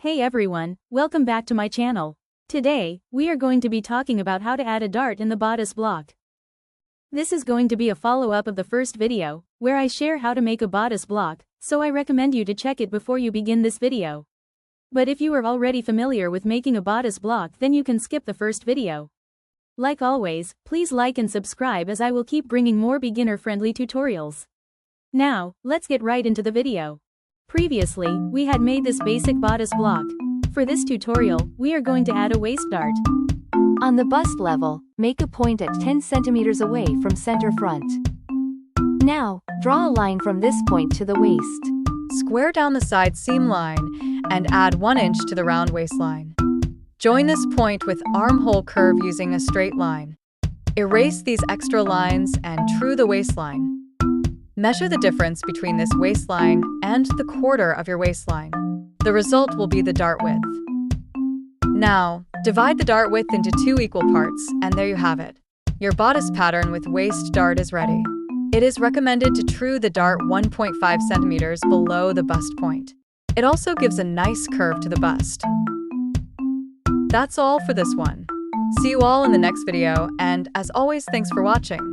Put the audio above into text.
Hey everyone, welcome back to my channel. Today, we are going to be talking about how to add a dart in the bodice block. This is going to be a follow-up of the first video, where I share how to make a bodice block, so I recommend you to check it before you begin this video. But if you are already familiar with making a bodice block, then you can skip the first video. Like always, please like and subscribe as I will keep bringing more beginner-friendly tutorials. Now, let's get right into the video. Previously, we had made this basic bodice block. For this tutorial, we are going to add a waist dart. On the bust level, make a point at 10 centimeters away from center front. Now, draw a line from this point to the waist. Square down the side seam line and add 1 inch to the round waistline. Join this point with armhole curve using a straight line. Erase these extra lines and true the waistline. Measure the difference between this waistline and the quarter of your waistline. The result will be the dart width. Now, divide the dart width into 2 equal parts, and there you have it. Your bodice pattern with waist dart is ready. It is recommended to true the dart 1.5 centimeters below the bust point. It also gives a nice curve to the bust. That's all for this one. See you all in the next video, and as always, thanks for watching.